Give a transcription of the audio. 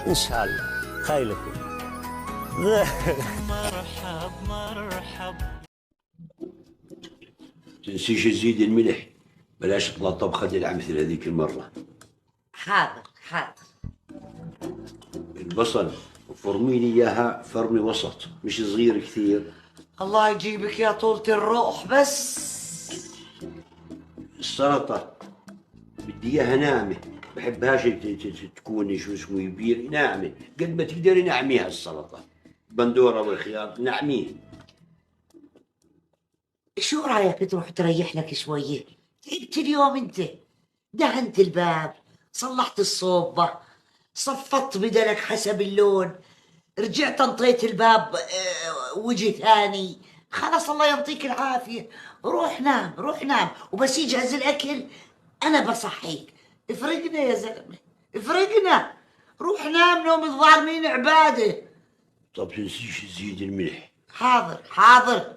ان شاء الله خيلكم. مرحب مرحب. تنسيش تزيد الملح، بلاش تطلع طبخة دلع مثل هذيك المرة. حاضر حاضر. البصل فرمي لي اياها فرمي وسط، مش صغير كثير. الله يجيبك يا طولة الروح. بس السلطة بدي اياها ناعمة، بحبهاش تكون شو اسمه يبير، ناعمة قد ما تقدري نعميها السلطة. بندورة والخيار نعميه. شو رايك تروح تريح لك شوية؟ تعبت اليوم انت، دهنت الباب، صلحت الصوبة، صفطت بدلك حسب اللون، رجعت انطيت الباب وجه ثاني. خلاص الله يعطيك العافية. روح نام روح نام، وبس يجهز الأكل أنا بصحيك. افرقنا يا زلمة، افرقنا. روح نام، نوم الظالمين عبادة. طب تنسيش تزيد الملح. حاضر حاضر.